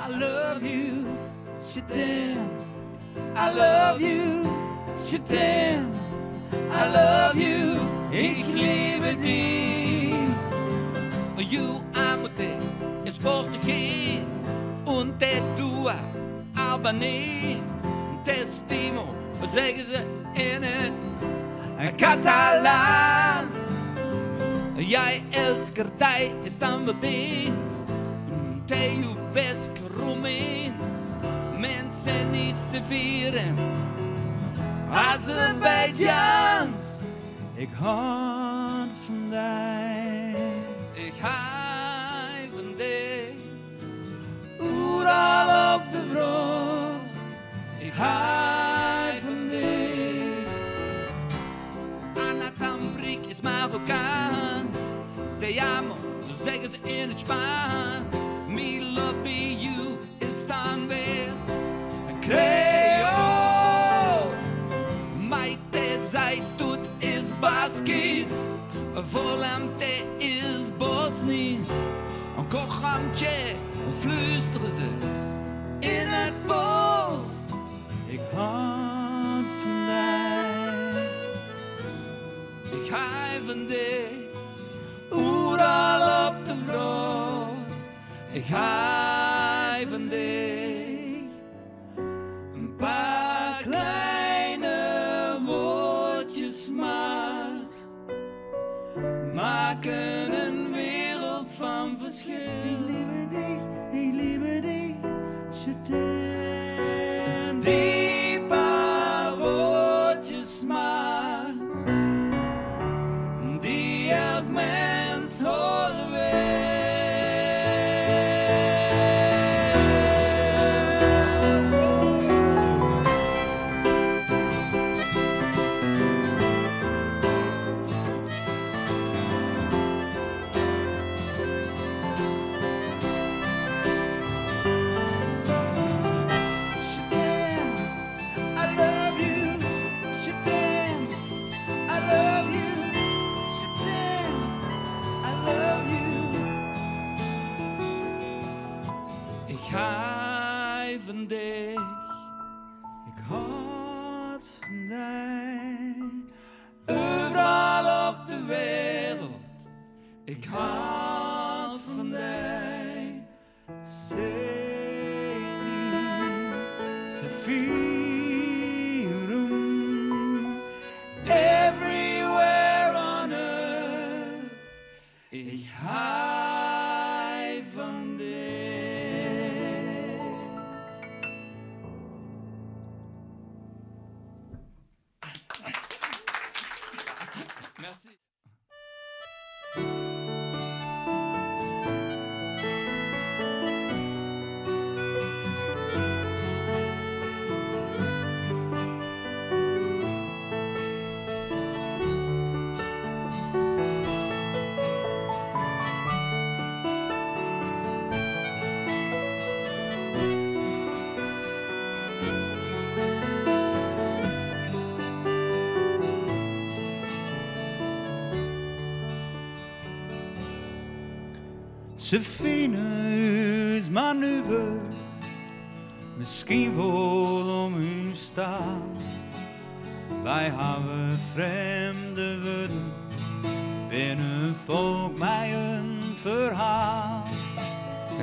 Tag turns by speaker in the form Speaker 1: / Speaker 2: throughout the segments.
Speaker 1: I love you, Shadim. I love you, Shadim. I love you, ik liebe dich. You amo te, es Portugies und te tua Albanese. Te stimo, zeggen ze in het Catalaans. Jij elsker die is dan wat eens. Te iubesc Romeins. Mensen die se vieren Azerbeidjans.
Speaker 2: Ik houd van mij.
Speaker 1: Ik hou van dich. Overal op de wereld. Ik hou van dich. Anna Tambrik is Marokkaans. Te amo, zo zeggen ze in het Spaans. Me love be you is dan weer een Creools. Mij te zij doet is Baskisch. Volem te is Bosnisch. Een kochamtje fluisteren ze in het bos.
Speaker 2: Ik houd van mij.
Speaker 1: Ik hou van dich. Overal op de wereld. Ik hou van dich. Een paar kleine woordjes maar maken een wereld van verschil.
Speaker 2: Ik liebe dich, Shadim.
Speaker 1: Die paar woordjes maar, die elk mens horen wil. Ik hou van dich.
Speaker 2: Ik houd van mij.
Speaker 1: Overal op de wereld. Ik hou van dich.
Speaker 2: Seni seviyorum.
Speaker 1: Everywhere on earth. Ik hou van dich. Merci.
Speaker 2: Ze fine manoeuvre, misschien wel om u staan. Wij hebben vreemde woorden, binnen volk mij een verhaal.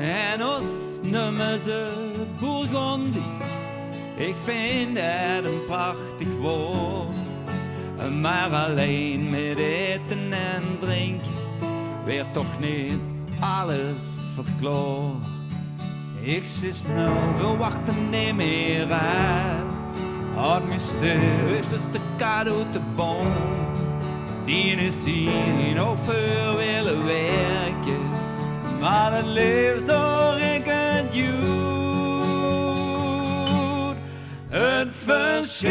Speaker 1: En ons noemen ze Bourgondisch. Ik vind het een prachtig woord. Maar alleen met eten en drinken werd toch niet alles verklaard.
Speaker 2: Ik zit nou
Speaker 1: Verwachten niet meer uit.
Speaker 2: hard me stil.
Speaker 1: Is dus de cadeau te bon.
Speaker 2: Die is die
Speaker 1: nog veel willen werken.
Speaker 2: maar het leeft door ik het jood. Het verschil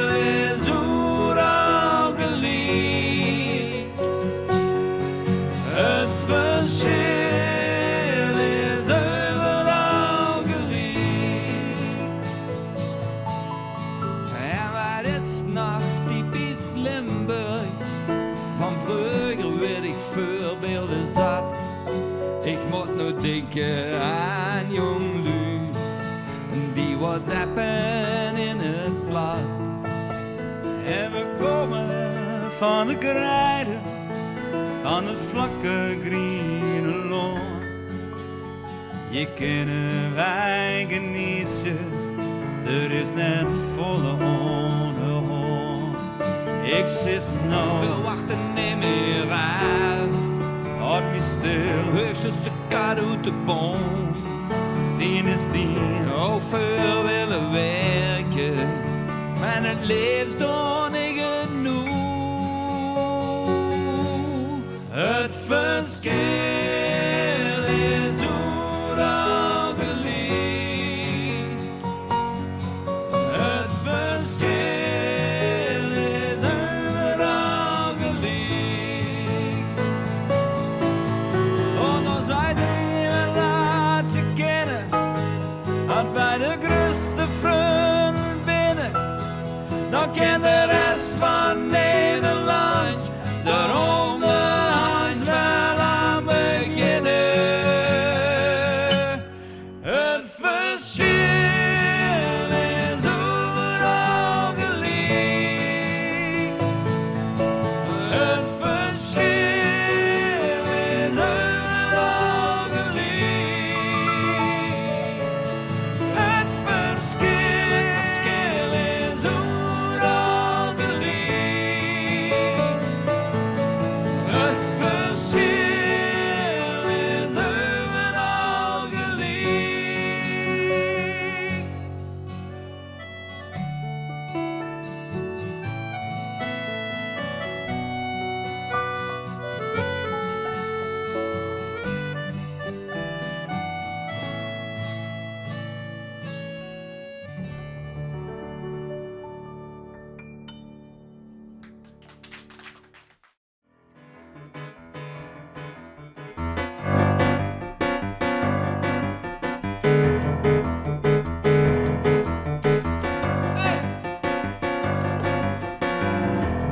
Speaker 2: is overal gelijk. Het verschil is overal gelijk.
Speaker 1: En wat is nog typisch Limburgs? Van vroeger weet ik voorbeelden zat. Ik moet nou denken aan jonglui die wat zappen in het blad.
Speaker 2: En we komen van de krijden, van het vlakke groene loon. Je kennen wij genieten, er is net volle onderhand. Ik zit nou,
Speaker 1: we wachten niet meer aan.
Speaker 2: houd me stil,
Speaker 1: Hoogstens de cadeau te bon.
Speaker 2: die is die.
Speaker 1: Ook veel willen werken, maar het leeft nog niet genoeg.
Speaker 2: Het verschil is overal gelijk. Het verschil is overal gelijk. En als wij die relatie kennen, als wij de grootste vrienden binnen, dan ken de rest van Nederland daarom de Heinz wel aan beginnen. Het verschil is overal gelijk. Het verschil is overal gelijk. Het verschil is overal gelijk. Het verschil is overal gelijk.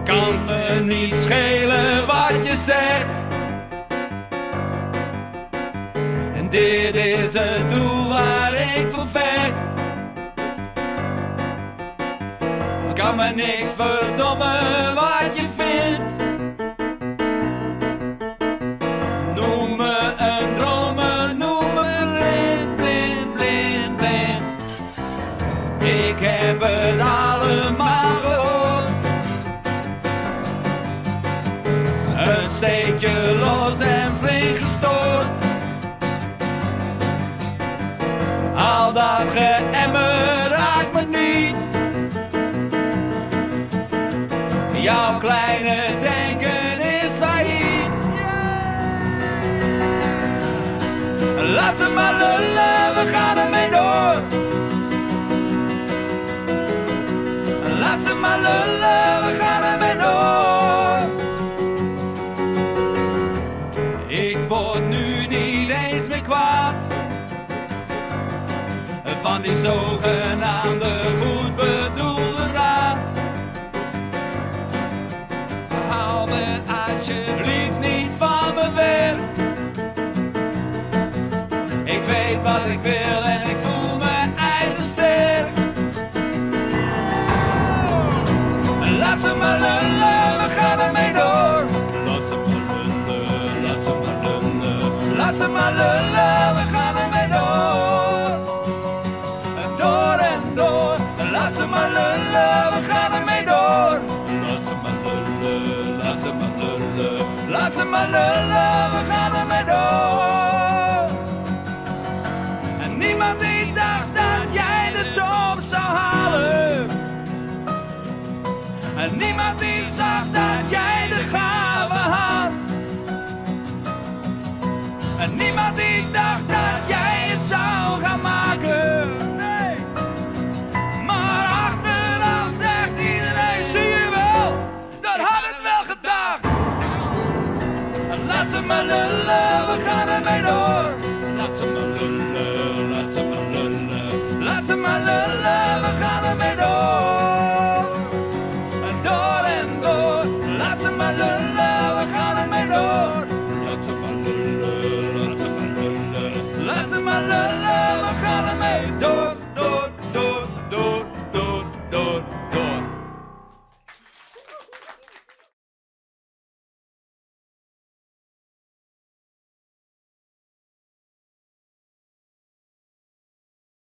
Speaker 2: Kan me niet schelen wat je zegt. En dit is het doel waar ik voor vecht. Kan me niks verdommen wat je vindt. Noem me een dromer, noem me blind, blind, blind, blind. Ik heb het allemaal gehoord. Een steekje los en flink gestoord. Al dat geëmmer raakt me niet. Jouw kleine denken is failliet. Laat ze maar lullen, we gaan ermee door. Laat ze maar lullen, we gaan ermee door. Ik word nu niet eens meer kwaad van die zogenaamde goed bedoelde raad. Haal me alsjeblieft niet van mijn werk. Ik weet wat ik wil en ik voel me ijzersterk. Laat ze maar lullen, we gaan ermee door. Laat ze maar lullen, laat ze maar lullen. Laat ze maar lullen, we gaan ermee door. Door en door. Laat ze maar lullen, we gaan ermee door. Laat ze maar lullen, laat ze maar lullen. Laat ze maar lullen, we gaan ermee door. En niemand die dacht dat jij de top zou halen. En niemand die zag dat jij de gave had. En niemand die dacht dat jij het zou gaan maken. Nee. Maar achteraf zegt iedereen, zie je wel, dat had het wel gedacht. En laat ze maar lullen, we gaan ermee door. Laat ze maar lullen, laat ze maar lullen. Laat ze maar lullen, we gaan ermee door.